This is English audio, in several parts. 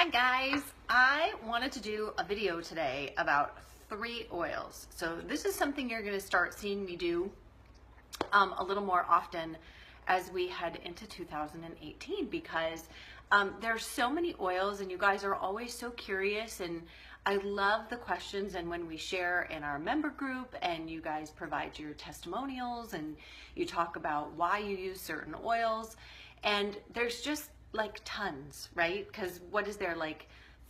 Hi guys, I wanted to do a video today about 3 oils. So this is something you're going to start seeing me do a little more often as we head into 2018 because there's so many oils and you guys are always so curious, and I love the questions and when we share in our member group and you guys provide your testimonials and you talk about why you use certain oils, and there's just like tons, right? Because what is there, like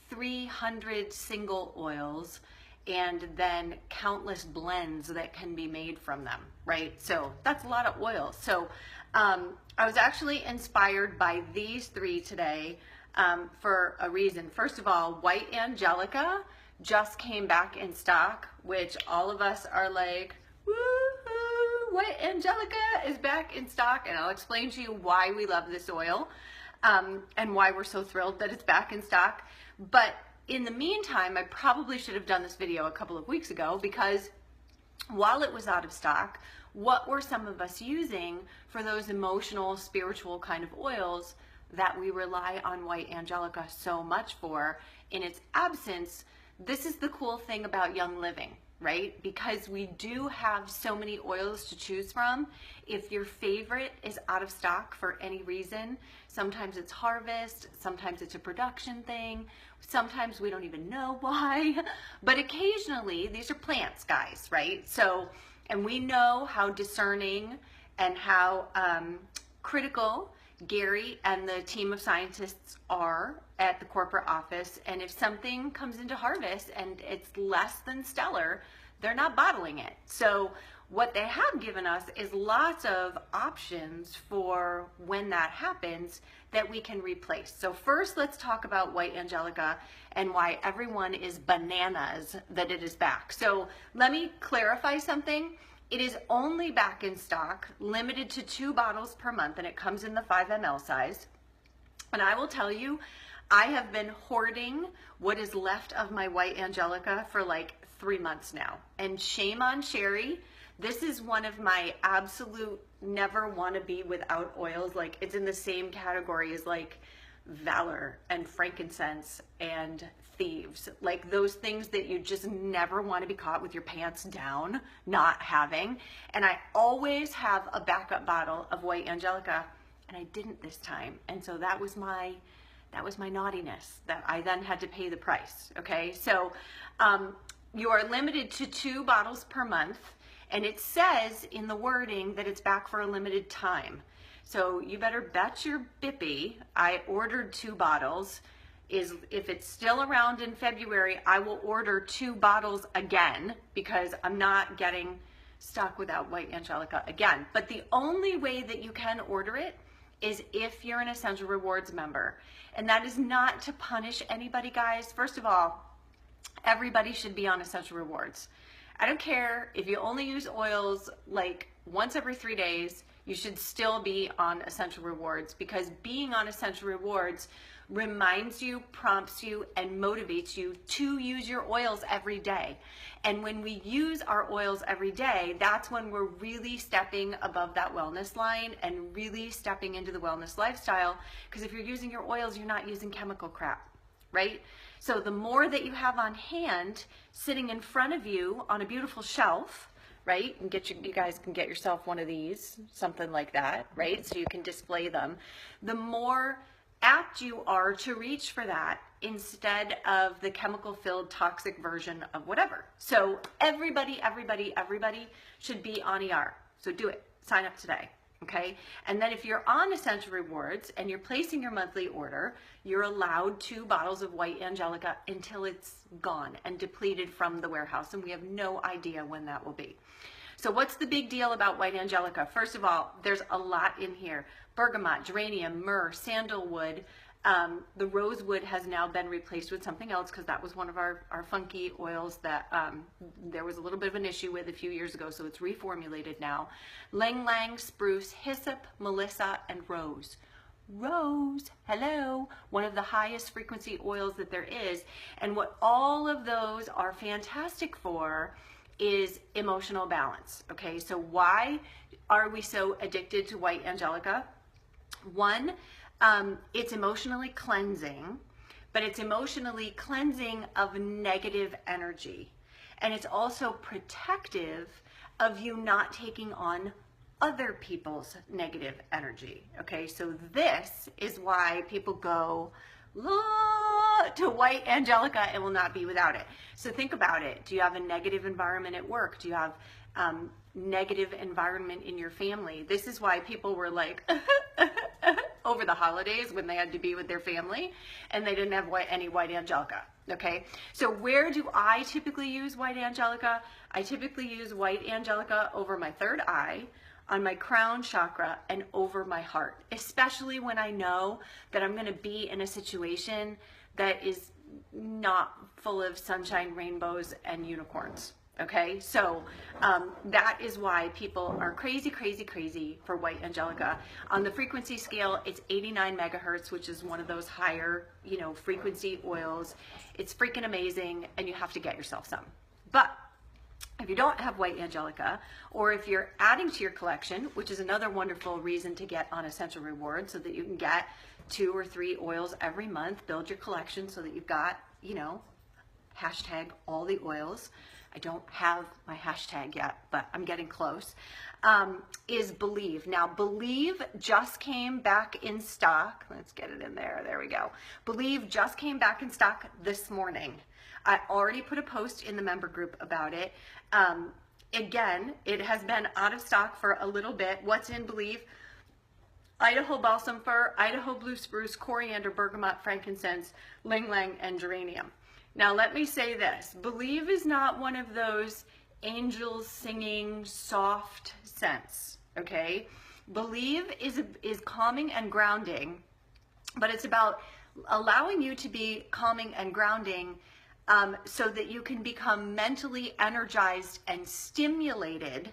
300 single oils and then countless blends that can be made from them, right? So that's a lot of oils. So I was actually inspired by these 3 today for a reason. First of all, White Angelica just came back in stock, which all of us are like, woohoo, White Angelica is back in stock, and I'll explain to you why we love this oil. And why we're so thrilled that it's back in stock. But in the meantime, I probably should have done this video a couple of weeks ago, because while it was out of stock, what were some of us using for those emotional, spiritual kind of oils that we rely on White Angelica so much for in its absence? This is the cool thing about Young Living, right? Because we do have so many oils to choose from. If your favorite is out of stock for any reason, sometimes it's harvest, sometimes it's a production thing, sometimes we don't even know why, but occasionally these are plants, guys, right? So, and we know how discerning and how critical Gary and the team of scientists are at the corporate office, and if something comes into harvest and it's less than stellar, they're not bottling it. So what they have given us is lots of options for when that happens that we can replace. So first, let's talk about White Angelica and why everyone is bananas that it is back. So let me clarify something. It is only back in stock, limited to 2 bottles per month, and it comes in the 5 ml size. And I will tell you, I have been hoarding what is left of my White Angelica for like 3 months now. And shame on Sherry. This is one of my absolute never want to be without oils. Like, it's in the same category as like valor and frankincense and thieves, like those things that you just never want to be caught with your pants down not having. And I always have a backup bottle of White Angelica, and I didn't this time, and so that was my naughtiness that I then had to pay the price. Okay, so you are limited to 2 bottles per month, and it says in the wording that it's back for a limited time. So you better bet your bippy I ordered 2 bottles. If it's still around in February, I will order 2 bottles again, because I'm not getting stuck without White Angelica again. But the only way that you can order it is if you're an Essential Rewards member. And that is not to punish anybody, guys. First of all, everybody should be on Essential Rewards. I don't care if you only use oils like once every 3 days, you should still be on Essential Rewards, because being on Essential Rewards reminds you, prompts you, and motivates you to use your oils every day. And when we use our oils every day, that's when we're really stepping above that wellness line and really stepping into the wellness lifestyle. Because if you're using your oils, you're not using chemical crap, right? So the more that you have on hand, sitting in front of you on a beautiful shelf, right? And you guys can get yourself one of these, something like that, right? So you can display them. The more apt you are to reach for that instead of the chemical-filled toxic version of whatever. So everybody should be on ER. So do it. Sign up today. Okay, and then if you're on Essential Rewards and you're placing your monthly order, you're allowed 2 bottles of White Angelica until it's gone and depleted from the warehouse, and we have no idea when that will be. So what's the big deal about White Angelica? First of all, there's a lot in here. Bergamot, geranium, myrrh, sandalwood. The rosewood has now been replaced with something else, because that was one of our funky oils that there was a little bit of an issue with a few years ago, so it's reformulated now. Lang Lang, spruce, hyssop, melissa, and rose. Rose, hello, one of the highest frequency oils that there is. And what all of those are fantastic for is emotional balance. Okay, so why are we so addicted to White Angelica? One, it's emotionally cleansing, but it's emotionally cleansing of negative energy. And it's also protective of you not taking on other people's negative energy. Okay, so this is why people go to White Angelica and will not be without it. So think about it. Do you have a negative environment at work? Do you have negative environment in your family? This is why people were like over the holidays when they had to be with their family and they didn't have any White Angelica. Okay, so where do I typically use White Angelica? I typically use White Angelica over my third eye, on my crown chakra, and over my heart, especially when I know that I'm going to be in a situation that is not full of sunshine, rainbows, and unicorns. Okay, so that is why people are crazy, crazy, crazy for White Angelica. On the frequency scale, it's 89 megahertz, which is one of those higher, frequency oils. It's freaking amazing, and you have to get yourself some. But if you don't have White Angelica, or if you're adding to your collection, which is another wonderful reason to get on Essential Rewards, so that you can get 2 or 3 oils every month, build your collection so that you've got, hashtag all the oils. I don't have my hashtag yet, but I'm getting close, is Believe. Now, Believe just came back in stock. Let's get it in there. There we go. Believe just came back in stock this morning. I already put a post in the member group about it. Again, it has been out of stock for a little bit. What's in Believe? Idaho balsam fir, Idaho blue spruce, coriander, bergamot, frankincense, ylang ylang, and geranium. Now, let me say this. Believe is not one of those angels singing soft scents, okay? Believe is calming and grounding, but it's about allowing you to be calming and grounding so that you can become mentally energized and stimulated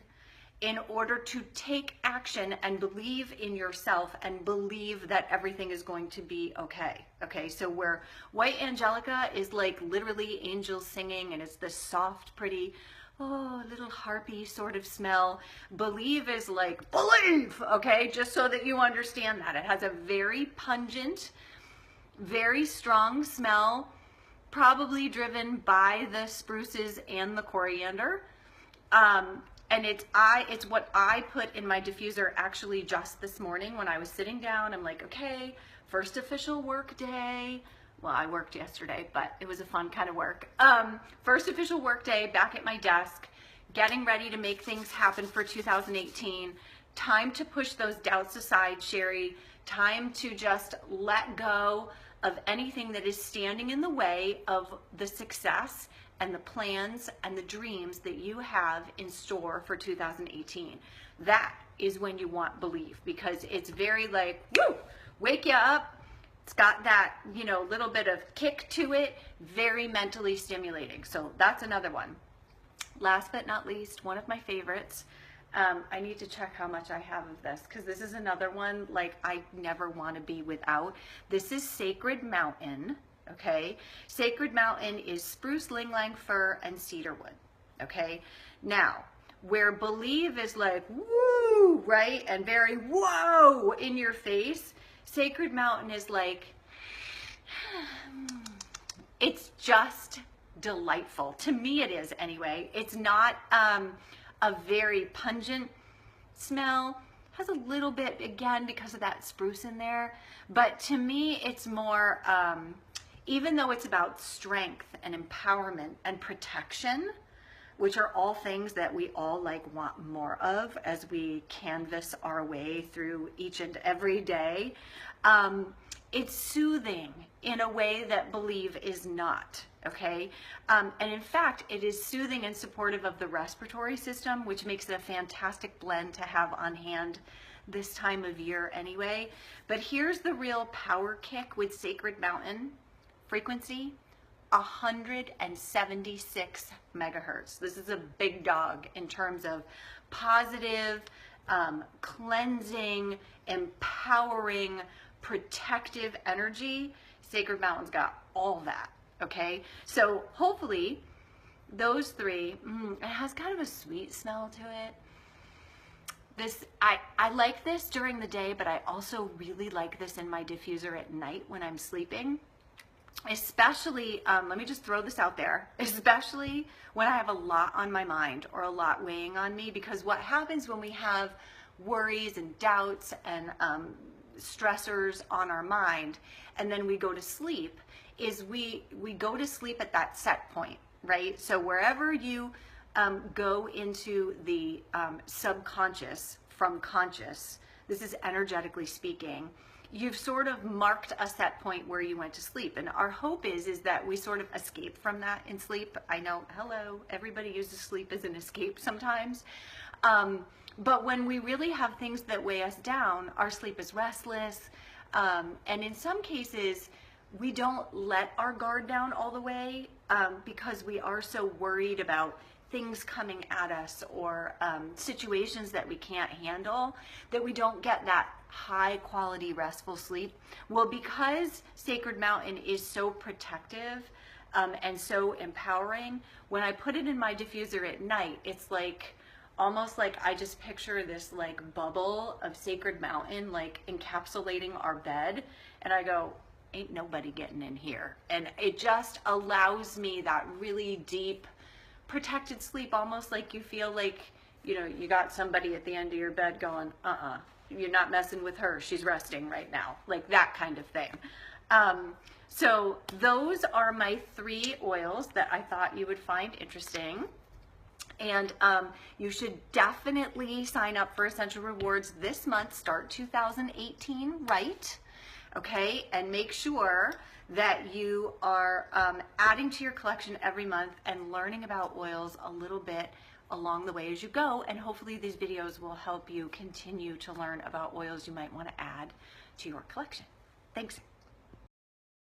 in order to take action and believe in yourself and believe that everything is going to be okay. Okay, so where White Angelica is like literally angels singing and it's this soft, pretty, little harpy sort of smell, Believe is like, believe, okay, just so that you understand that. It has a very pungent, very strong smell, probably driven by the spruces and the coriander. And it's what I put in my diffuser actually just this morning when I was sitting down. I'm like, okay, first official work day. Well, I worked yesterday, but it was a fun kind of work. First official work day back at my desk, getting ready to make things happen for 2018. Time to push those doubts aside, Sherry. Time to just let go of anything that is standing in the way of the success and the plans and the dreams that you have in store for 2018. That is when you want Believe, because it's very like, woo, wake you up. It's got that, little bit of kick to it, very mentally stimulating. So that's another one. Last but not least, one of my favorites. I need to check how much I have of this, because this is another one like I never want to be without. This is Sacred Mountain. Okay, Sacred Mountain is spruce, ylang ylang, fir, and cedarwood. Okay, now where Believe is like woo, right, and very whoa in your face, Sacred Mountain is like, it's just delightful. To me it is anyway. It's not a very pungent smell. Has a little bit, again, because of that spruce in there, but to me it's more even though it's about strength and empowerment and protection, which are all things that we all want more of as we canvas our way through each and every day, it's soothing in a way that Believe is not, okay? And in fact, it is soothing and supportive of the respiratory system, which makes it a fantastic blend to have on hand this time of year anyway. But here's the real power kick with Sacred Mountain. Frequency, 176 megahertz. This is a big dog in terms of positive, cleansing, empowering, protective energy. Sacred Mountain's got all that, okay? So hopefully those three, it has kind of a sweet smell to it. This, I like this during the day, but I also really like this in my diffuser at night when I'm sleeping. especially, let me just throw this out there, especially when I have a lot on my mind or a lot weighing on me, because what happens when we have worries and doubts and stressors on our mind, and then we go to sleep, is we go to sleep at that set point, right? So wherever you go into the subconscious from conscious, this is energetically speaking, you've sort of marked a set point where you went to sleep. And our hope is that we sort of escape from that in sleep. I know, hello, everybody uses sleep as an escape sometimes. But when we really have things that weigh us down, our sleep is restless. And in some cases, we don't let our guard down all the way because we are so worried about things coming at us or situations that we can't handle, that we don't get that high quality restful sleep. Well, because Sacred Mountain is so protective and so empowering, when I put it in my diffuser at night, it's like almost like I just picture this like bubble of Sacred Mountain like encapsulating our bed, and I go, ain't nobody getting in here. And it just allows me that really deep protected sleep, almost like you feel like, you know, you got somebody at the end of your bed going, you're not messing with her, she's resting right now, like that kind of thing. So those are my 3 oils that I thought you would find interesting. And you should definitely sign up for Essential Rewards this month. Start 2018 right, okay? And make sure that you are adding to your collection every month and learning about oils a little bit along the way as you go. And hopefully these videos will help you continue to learn about oils you might want to add to your collection. Thanks.